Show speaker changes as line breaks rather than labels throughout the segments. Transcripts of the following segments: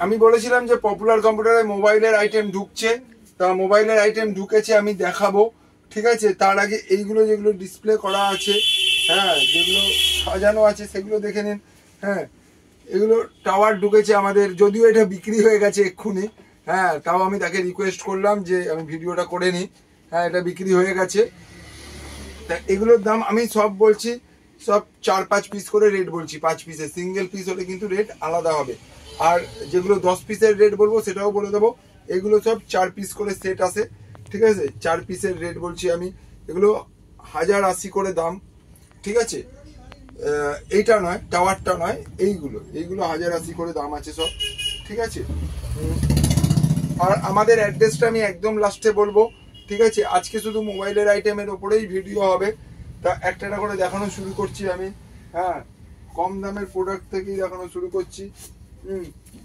আমি বলেছিলাম যে পপুলার কম্পিউটারে মোবাইলের আইটেম ঢুকছে, তা মোবাইলের আইটেম ঢুকেছে, আমি দেখাবো। ঠিক আছে, তার আগে এইগুলো যেগুলো ডিসপ্লে করা আছে, হ্যাঁ, যেগুলো সাজানো আছে সেগুলো দেখে নিন। হ্যাঁ, এগুলো টাওয়ার ঢুকেছে আমাদের, যদিও এটা বিক্রি হয়ে গেছে এক্ষুনি। হ্যাঁ, তাও আমি তাকে রিকোয়েস্ট করলাম যে আমি ভিডিওটা করে নিই। হ্যাঁ, এটা বিক্রি হয়ে গেছে। তা এগুলোর দাম আমি সব বলছি, সব 4-5 পিস করে রেট বলছি। 5 পিসের সিঙ্গেল পিস হলে কিন্তু রেট আলাদা হবে। আর যেগুলো 10 পিসের রেট বলবো সেটাও বলে দেবো। এগুলো সব 4 পিস করে সেট আছে। ঠিক আছে, 4 পিসের রেট বলছি আমি। এগুলো 1080 করে দাম। ঠিক আছে, এইটা নয়, টাওয়ারটা নয়, এইগুলো 1080 করে দাম আছে সব। ঠিক আছে, আর আমাদের অ্যাড্রেসটা আমি একদম লাস্টে বলবো। ঠিক আছে, আজকে শুধু মোবাইলের আইটেমের ওপরেই ভিডিও হবে। তা একটা করে দেখানো শুরু করছি আমি। হ্যাঁ, কম দামের প্রোডাক্ট থেকেই দেখানো শুরু করছি।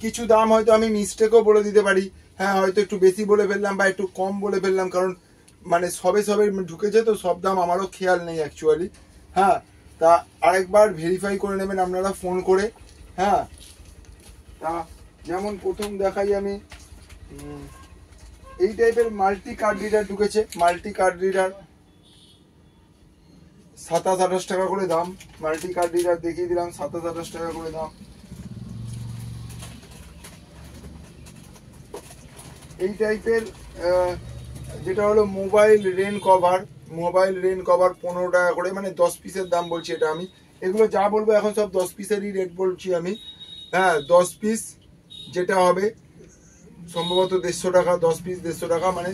কিছু দাম হয়তো আমি মিস্টেকও বলে দিতে পারি। হ্যাঁ, হয়তো একটু বেশি বলে ফেললাম বা একটু কম বলে ফেললাম, কারণ মানে সবে ঢুকেছে তো, সব দাম আমারও খেয়াল নেই অ্যাকচুয়ালি। হ্যাঁ, তা আরেকবার ভেরিফাই করে নেবেন আপনারা ফোন করে। হ্যাঁ, তা যেমন প্রথম দেখাই আমি, এই টাইপের মাল্টি কার্ড রিডার ঢুকেছে। মাল্টি কার্ড রিডার 27-28 টাকা করে দাম। মাল্টি কার্ড রিডার দেখিয়ে দিলাম, 27-28 টাকা করে দাম। এই টাইপের যেটা হলো মোবাইল রেন কভার, 15 টাকা করে, মানে 10 পিসের দাম বলছি এটা আমি। এগুলো যা বলবো এখন সব 10 পিসেরই রেট বলছি আমি। হ্যাঁ, 10 পিস যেটা হবে সম্ভবত 150 টাকা। 10 পিস 150 টাকা, মানে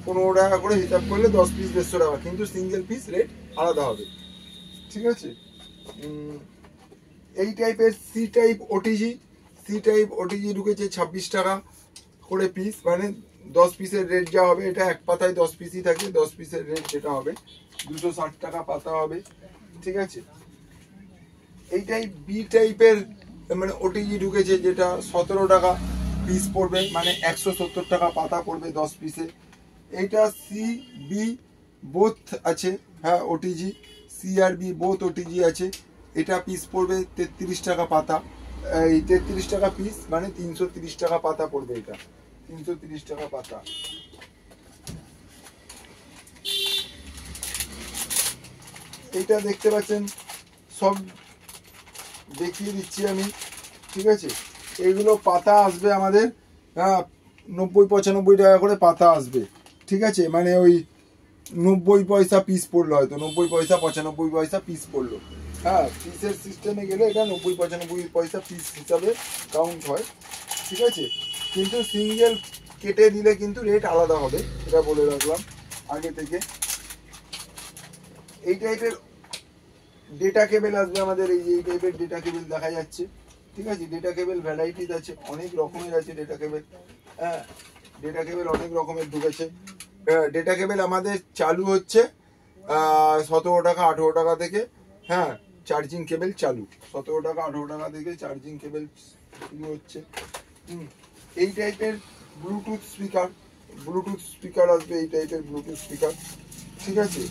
15 টাকা করে হিসাব করলে 10 পিস 150 টাকা, কিন্তু সিঙ্গেল পিস রেট আলাদা হবে। ঠিক আছে, এই টাইপের সি টাইপ ওটিজি ঢুকেছে 26 টাকা করে পিস, মানে 10 পিসের রেট যা হবে, এটা এক পাতায় 10 পিসই থাকে। 10 পিসের রেট যেটা হবে 260 টাকা পাতা হবে। ঠিক আছে, এই টাইপ বি টাইপের মানে ওটিজি ঢুকেছে, যেটা 17 টাকা পিস পড়বে, মানে 170 টাকা পাতা পড়বে 10 পিসে। এইটা সি বি বোথ আছে। হ্যাঁ, ওটিজি সি আর বি বোথ ওটিজি আছে। এটা পিস পড়বে 33 টাকা পাতা, এই 33 টাকা পিস, মানে 330 টাকা পাতা পড়বে। এটা 330 টাকা পাতা। এইটা দেখতে পাচ্ছেন, সব দেখিয়ে দিচ্ছি আমি। ঠিক আছে, এইগুলো পাতা আসবে আমাদের 90-95 টাকা করে পাতা আসবে। ঠিক আছে, মানে ওই 90 পয়সা পিস পড়লো, হয়তো 90 পয়সা 95 পয়সা পিস পড়লো। হ্যাঁ, পিসের সিস্টেমে গেলে এটা 90-95 পয়সা পিস হিসাবে কাউন্ট হয়। ঠিক আছে, কিন্তু সিঙ্গেল কেটে দিলে কিন্তু রেট আলাদা হবে, এটা বলে রাখলাম আগে থেকে। এই টাইপের ডেটা কেবল আসবে আমাদের, এই টাইপের ডেটা কেবল দেখা যাচ্ছে। ঠিক আছে, ডেটা কেবল ভ্যারাইটিস আছে, অনেক রকমের আছে ডেটা কেবল। হ্যাঁ, ডেটা কেবল অনেক রকমের ঢুকেছে। ডেটা কেবল আমাদের চালু হচ্ছে 17 টাকা 18 টাকা থেকে। হ্যাঁ, চার্জিং কেবল চালু 17 টাকা 18 টাকা থেকে চার্জিং কেবল শুরু হচ্ছে। এই টাইপের ব্লুটুথ স্পিকার আসবে, এই টাইপের ব্লুটুথ স্পিকার। ঠিক আছে,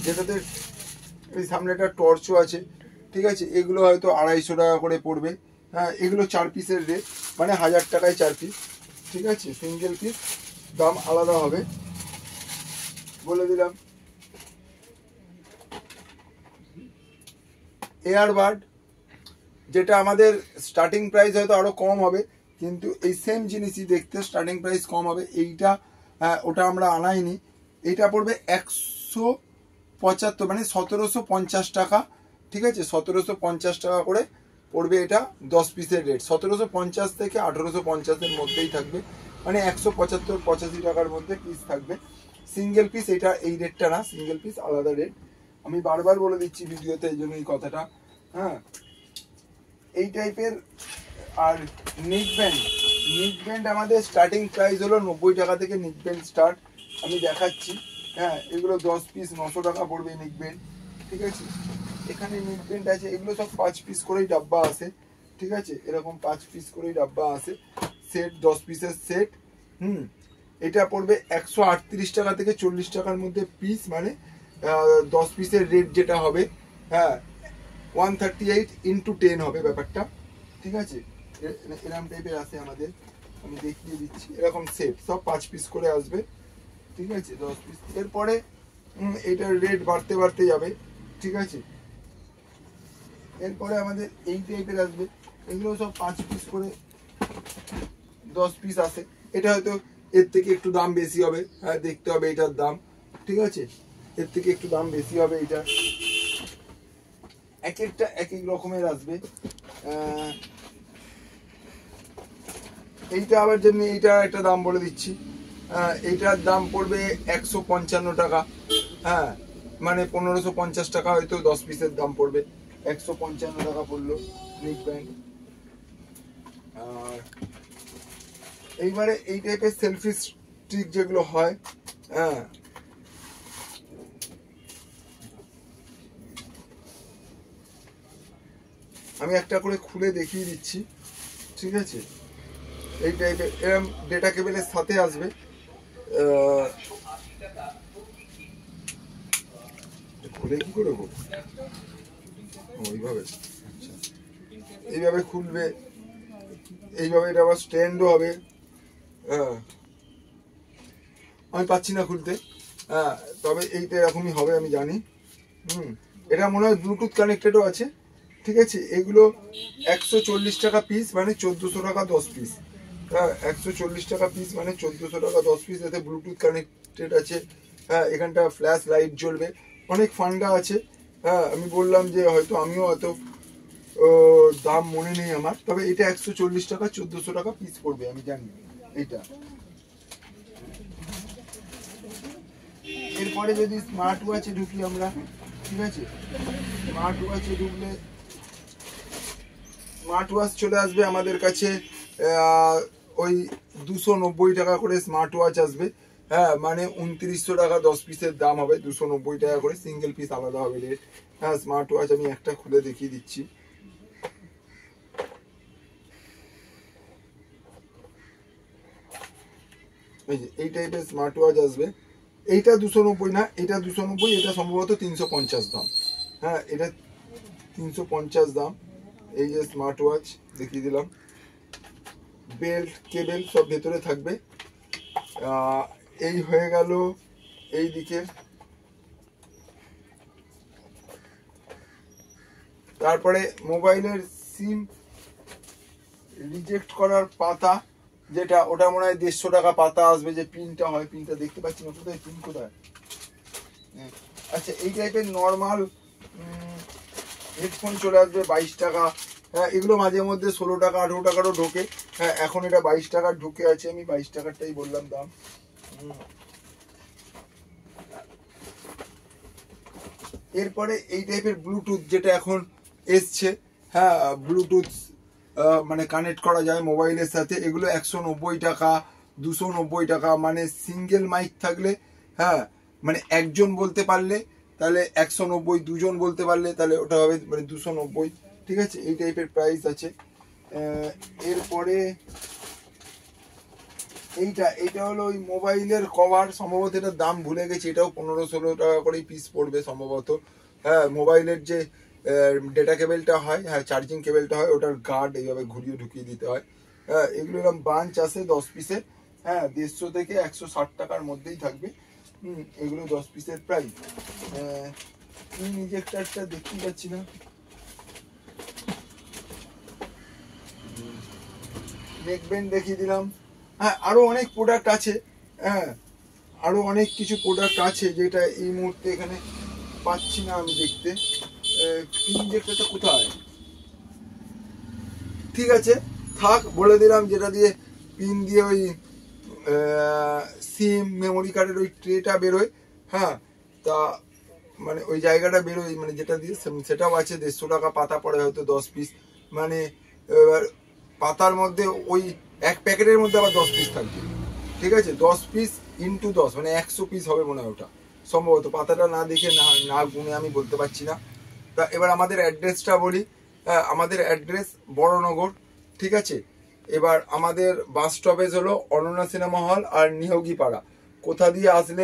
যেটাতে এই সামনে একটা টর্চও আছে। ঠিক আছে, এগুলো হয়তো 250 টাকা করে পড়বে। হ্যাঁ, এগুলো 4 পিসের রেট, মানে 1000 টাকায় 4 পিস। ঠিক আছে, সিঙ্গেল পিস দাম আলাদা হবে, বলে দিলাম। এয়ারবাড, যেটা আমাদের স্টার্টিং প্রাইস হয়তো আরো কম হবে, কিন্তু এই সেম জিনিসই দেখতে স্টার্টিং প্রাইস কম হবে। এইটা ওটা আমরা আনাইনি। এইটা পড়বে 175, মানে 1750 টাকা। ঠিক আছে, 1750 টাকা করে পড়বে। এটা 10 পিসের রেট 1750 থেকে 1850-এর মধ্যেই থাকবে, মানে 175-85 টাকার মধ্যে পিস থাকবে। সিঙ্গেল পিস এটা এই রেটটা না, সিঙ্গেল পিস আলাদা রেট। আমি বারবার বলে দিচ্ছি ভিডিওতে, এই জন্য এই কথাটা। হ্যাঁ, এই টাইপের। আর নিক ব্যান্ড আমাদের স্টার্টিং প্রাইস হলো 90 টাকা থেকে নিক ব্যান্ড স্টার্ট। আমি দেখাচ্ছি। হ্যাঁ, এগুলো 10 পিস 900 টাকা পড়বে নিক ব্যান্ড। ঠিক আছে, এখানে নিক ব্যান্ড আছে, এগুলো সব 5 পিস করেই ডাব্বা আসে। ঠিক আছে, এরকম 5 পিস করেই ডাব্বা আসে, সেট 10 পিসের সেট। এটা পড়বে 138 টাকা থেকে 40 টাকার মধ্যে পিস, মানে 10 পিসের রেট যেটা হবে। হ্যাঁ, 138 × 10 হবে ব্যাপারটা। ঠিক আছে, এরকম টাইপের আছে আমাদের, আমি দেখিয়ে দিচ্ছি। এরকম সেট সব 5 পিস করে আসবে, ঠিক আছে, 10 পিস। এরপরে এইটার রেট বাড়তে বাড়তে যাবে, ঠিক আছে। এরপরে আমাদের এই টাইপের আসবে, এগুলো সব 5 পিস করে 10 পিস আছে। এটা হয়তো এর থেকে একটু দাম বেশি হবে, হ্যাঁ দেখতে হবে এটার দাম, ঠিক আছে, এর থেকে একটু দাম বেশি হবে এটা। এক একটা এক এক রকমের আসবে। এইটা আবার যেমনি, এইটা একটা দাম বলে দিচ্ছি, এইটার দাম পড়বে 155 টাকা, হ্যাঁ মানে 1550 টাকা হয়তো 10 পিসের দাম পড়বে, 155 টাকা পড়লো নেক ব্যান্ড। আর এইবারে এই টাইপের সেলফি স্টিক যেগুলো হয়, হ্যাঁ আমি একটা করে খুলে দেখিয়ে দিচ্ছি, ঠিক আছে। এই টাইপের এরকম ডেটা কেবেলের সাথে আসবে, খুলে কি করে ওইভাবে, আচ্ছা এইভাবে খুলবে, এইভাবে এটা আবার স্ট্যান্ডও হবে, হ্যাঁ আমি পাচ্ছি না খুলতে, হ্যাঁ তবে এইটা এরকমই হবে আমি জানি। এটা মনে হয় ব্লুটুথ কানেক্টেডও আছে, ঠিক আছে। এগুলো 140 টাকা পিস, মানে 1400 টাকা 10 পিস, হ্যাঁ 140 টাকা পিস মানে 1400 টাকা 10 পিস। এতে ব্লুটুথ কানেক্টেড আছে, হ্যাঁ এখানটা ফ্ল্যাশ লাইট জ্বলবে, অনেক ফান্ডা আছে, হ্যাঁ আমি বললাম যে হয়তো আমিও অত দাম মনে নেই আমার, তবে এটা 140 টাকা 1400 টাকা পিস পড়বে আমি জানি এইটা। এরপরে যদি স্মার্ট ওয়াচে ঢুকি আমরা, ঠিক আছে, স্মার্ট ওয়াচে ঢুকলে স্মার্ট ওয়াচ চলে আসবে আমাদের কাছে ওই 290 টাকা করে স্মার্ট ওয়াচ আসবে, হ্যাঁ মানে 2900 টাকা 10 পিসের দাম হবে, 290 টাকা করে, সিঙ্গেল পিস আলাদা হবে রেট। হ্যাঁ স্মার্ট ওয়াচ আমি একটা খুলে দেখিয়ে দিচ্ছি, এই যে এই টাইপের স্মার্ট ওয়াচ আসবে। এইটা 290 না, এটা 290, এটা সম্ভবত 350 দাম, হ্যাঁ এটা 350 দাম। এই যে স্মার্ট ওয়াচ দেখিয়ে দিলাম, বেল্ট কেবেল সব ভেতরে থাকবে। এই হয়ে গেল এই দিকে। তারপরে মোবাইলের সিম রিজেক্ট করার পাতা, যেটা ওটা মনে হয় 150 টাকা পাতা আসবে, যে পিনটা হয়, পিনটা দেখতে পাচ্ছি না কোথায়, পিন কোথায়, আচ্ছা এই টাইপের নর্মাল হেডফোন চলে আসবে 22 টাকা, হ্যাঁ এগুলো মাঝে মধ্যে 16 টাকা 18 টাকারও ঢোকে, হ্যাঁ এখন এটা 22 টাকার ঢুকে আছে, আমি 22 টাকারটাই বললাম দাম। এরপরে এই টাইপের ব্লুটুথ যেটা এখন এসছে, হ্যাঁ ব্লুটুথ মানে কানেক্ট করা যায় মোবাইলের সাথে, এগুলো 190 টাকা 290 টাকা, মানে সিঙ্গেল মাইক থাকলে, হ্যাঁ মানে একজন বলতে পারলে তাহলে 190, দুজন বলতে পারলে তাহলে ওটা হবে মানে 290, ঠিক আছে, এই টাইপের প্রাইস আছে। এরপরে এইটা হলো ওই মোবাইলের কভার, সম্ভবত এটার দাম ভুলে গেছি, এটাও 15-16 টাকা করেই পিস পড়বে সম্ভবত, হ্যাঁ মোবাইলের যে ডেটা কেবেলটা হয়, হ্যাঁ চার্জিং কেবেলটা হয়, ওটার গার্ড এইভাবে ঘুরিয়ে ঢুকিয়ে দিতে হয়, হ্যাঁ এগুলো এরকম বাঞ্চ আছে 10 পিসের, হ্যাঁ 150 থেকে 160 টাকার মধ্যেই থাকবে, এগুলো 10 পিসের প্রাইস। পিন ইজেক্টরটা দেখতেই পাচ্ছি না, নেক ব্যান্ড দেখিয়ে দিলাম, হ্যাঁ আরো অনেক প্রোডাক্ট আছে, হ্যাঁ আরো অনেক কিছু প্রোডাক্ট আছে যেটা এই মুহূর্তে এখানে পাচ্ছি না আমি দেখতে। পিন ইজেক্টরটা কোথায়, ঠিক আছে থাক বলে দিলাম, যেটা দিয়ে পিন দিয়ে ওই সিম মেমোরি কার্ডের ওই ট্রেটা বেরোয়, হ্যাঁ তা মানে ওই জায়গাটা বেরোয়, মানে যেটা দিয়ে সেটাও আছে, 150 টাকা পাতা পড়ে হয়তো 10 পিস, মানে পাতার মধ্যে ওই এক প্যাকেটের মধ্যে আবার 10 পিস থাকবে, ঠিক আছে 10 পিস ইন্টু 10 মানে 100 পিস হবে মনে হয় ওটা সম্ভবত, পাতাটা না দেখে না গুনে আমি বলতে পারছি না। তা এবার আমাদের অ্যাড্রেসটা বলি, আমাদের অ্যাড্রেস বড়নগর, ঠিক আছে। এবার আমাদের বাস স্টপেজ হলো অনন্যা সিনেমা হল আর নিয়োগী পাড়া। কোথা দিয়ে আসলে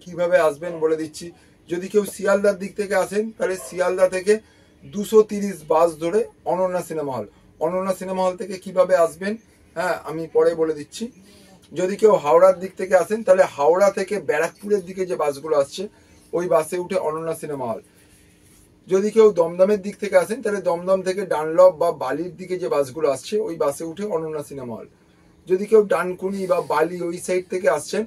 কিভাবে আসবেন বলে দিচ্ছি। যদি কেউ শিয়ালদার দিক থেকে আসেন তাহলে শিয়ালদা থেকে 230 বাস ধরে Ananya cinema hall, Ananya cinema hall থেকে কিভাবে আসবেন হ্যাঁ আমি পরে বলে দিচ্ছি। যদি কেউ হাওড়ার দিক থেকে আসেন তাহলে হাওড়া থেকে ব্যারাকপুরের দিকে যে বাসগুলো আসছে ওই বাসে উঠে অনন্যা সিনেমা হল। যদি কেউ দমদমের দিক থেকে আসেন তাহলে দমদম থেকে ডানলপ বা বালির দিকে যে বাসগুলো আসছে ওই বাসে উঠে অনন্যা সিনেমা হল। যদি কেউ ডানকুনি বা বালি ওই সাইড থেকে আসছেন,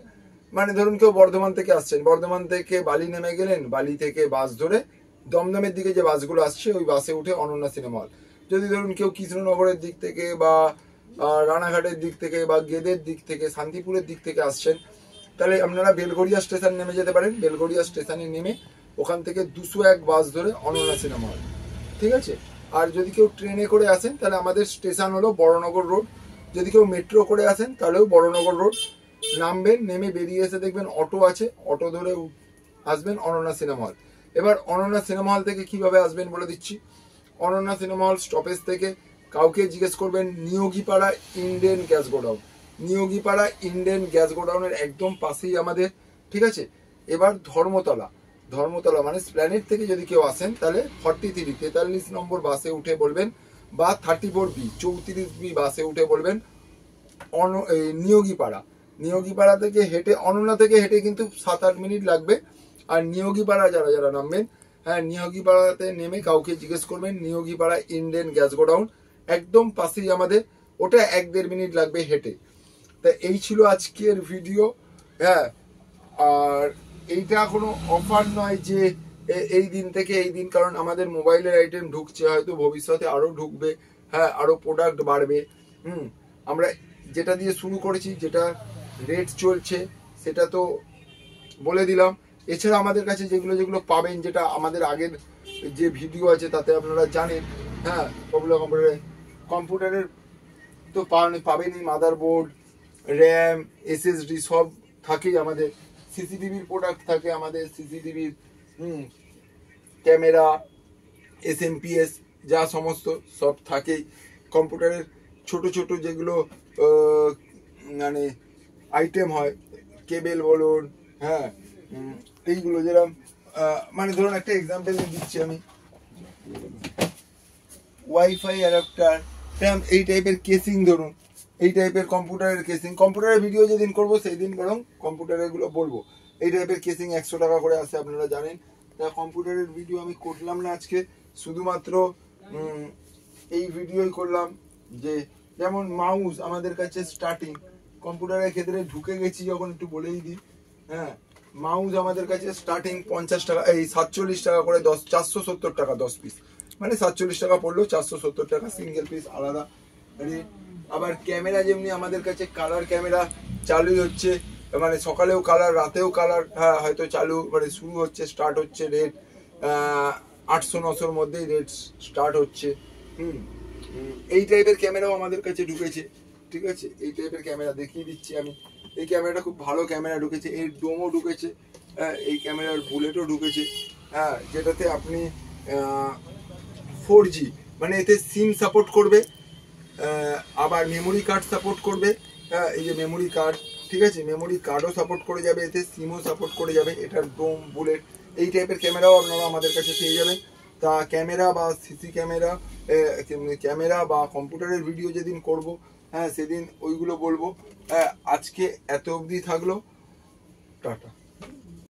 মানে ধরুন কেউ বর্ধমান থেকে আসছেন, বর্ধমান থেকে বালি নেমে গেলেন, বালি থেকে বাস ধরে দমদমের দিকে যে বাসগুলো আসছে ওই বাসে উঠে অনন্যা সিনেমা হল। যদি ধরুন কেউ কৃষ্ণনগরের দিক থেকে বা রানাঘাটের দিক থেকে বা গেদের দিক থেকে শান্তিপুরের দিক থেকে আসছেন তাহলে আপনারা বেলগড়িয়া স্টেশন নেমে যেতে পারেন। বেলগড়িয়া স্টেশনে নেমে ওখান থেকে 201 বাস ধরে অনন্যা সিনেমা হল, ঠিক আছে। আর যদি কেউ ট্রেনে করে আসেন তাহলে আমাদের স্টেশন হলো বড়নগর রোড। যদি কেউ মেট্রো করে আসেন তাহলেও বড়নগর রোড নামবেন, নেমে বেরিয়ে এসে দেখবেন অটো আছে, অটো ধরে আসবেন অনন্যা সিনেমা হল। এবার অনন্যা সিনেমা হল থেকে কিভাবে আসবেন বলে দিচ্ছি। অনন্যা সিনেমা হল স্টপেজ থেকে কাউকে জিজ্ঞেস করবেন Neogipara Indian gas godown, Neogipara Indian gas গোডাউনের একদম পাশেই আমাদের, ঠিক আছে। এবার ধর্মতলা, ধর্মতলা মানে স্প্ল্যানেড থেকে যদি কেউ আসেন তাহলে 43 নম্বর বাসে উঠে বলবেন বা 34B 34B বাসে উঠে বলবেন নিয়োগীপাড়া। নিয়োগীপাড়া থেকে হেঁটে, অনন্যা থেকে হেঁটে কিন্তু 7-8 মিনিট লাগবে। আর নিয়োগীপাড়া যারা যারা নামবেন, হ্যাঁ নিয়োগীপাড়াতে নেমে কাউকে জিজ্ঞেস করবেন নিয়োগীপাড়া ইন্ডিয়ান গ্যাস গোডাউন, একদম পাশেই আমাদের, ওটা 1-1.5 মিনিট লাগবে হেঁটে। তা এই ছিল আজকের ভিডিও, হ্যাঁ। আর এইটা কোনো অফার নয় যে এই দিন থেকে এই দিন, কারণ আমাদের মোবাইলের আইটেম ঢুকছে, হয়তো ভবিষ্যতে আরো ঢুকবে, হ্যাঁ আরো প্রোডাক্ট বাড়বে। আমরা যেটা দিয়ে শুরু করেছি, যেটা রেট চলছে সেটা তো বলে দিলাম। এছাড়া আমাদের কাছে যেগুলো যেগুলো পাবেন, যেটা আমাদের আগের যে ভিডিও আছে তাতে আপনারা জানেন, হ্যাঁ পপুলার কম্পিউটারের তো পাবেনই, মাদারবোর্ড, র্যাম, SSD সব থাকেই আমাদের। সিসিটিভির প্রোডাক্ট থাকে আমাদের, সিসিটিভির ক্যামেরা, SMPS যা সমস্ত সব থাকেই। কম্পিউটারের ছোট ছোট যেগুলো মানে আইটেম হয়, কেবেল বলুন, হ্যাঁ এইগুলো যেরকম মানে ধরুন একটা এক্সাম্পল দিচ্ছি আমি, ওয়াইফাই অ্যাডাপ্টার, এই টাইপের কেসিং, ধরুন এই টাইপের কম্পিউটারের কেসিং, কম্পিউটারের ভিডিও যেদিন করবো সেই দিন বরং কম্পিউটারের গুলো বলবো। এই টাইপের কেসিং 100 টাকা করে আসে, আপনারা জানেন। তা কম্পিউটারের ভিডিও আমি করলাম না আজকে, শুধুমাত্র এই ভিডিওই করলাম। যে যেমন মাউস আমাদের কাছে স্টার্টিং, কম্পিউটারের ক্ষেত্রে ঢুকে গেছি যখন একটু বলেই দিই, হ্যাঁ মাউস আমাদের কাছে স্টার্টিং 50 টাকা, এই 47 টাকা করে 470 টাকা 10 পিস, মানে 47 টাকা পড়লো, 470 টাকা সিঙ্গেল পিস আলাদা রেট। আবার ক্যামেরা যেমনি আমাদের কাছে কালার ক্যামেরা চালুই হচ্ছে, মানে সকালেও কালার রাতেও কালার, হ্যাঁ হয়তো চালু মানে শুরু হচ্ছে, স্টার্ট হচ্ছে রেট 800-900-র মধ্যেই রেট স্টার্ট হচ্ছে। এই টাইপের ক্যামেরাও আমাদের কাছে ঢুকেছে, ঠিক আছে। এই টাইপের ক্যামেরা দেখিয়ে দিচ্ছি আমি। এই ক্যামেরাটা খুব ভালো ক্যামেরা ঢুকেছে, এর ডোমও ঢুকেছে, এই ক্যামেরার বুলেটও ঢুকেছে, হ্যাঁ যেটাতে আপনি 4G মানে এতে সিম সাপোর্ট করবে, আবার মেমোরি কার্ড সাপোর্ট করবে, হ্যাঁ এই যে মেমোরি কার্ড, ঠিক আছে, মেমোরি কার্ডও সাপোর্ট করে যাবে, এতে সিমও সাপোর্ট করে যাবে। এটার ডোম, বুলেট, এই টাইপের ক্যামেরাও আপনারা আমাদের কাছে পেয়ে যাবেন। তা ক্যামেরা বা সিসি ক্যামেরা, ক্যামেরা বা কম্পিউটারের ভিডিও যেদিন করব, হ্যাঁ সেদিন ওইগুলো বলবো। হ্যাঁ আজকে এত অবধি থাকলো, টাটা।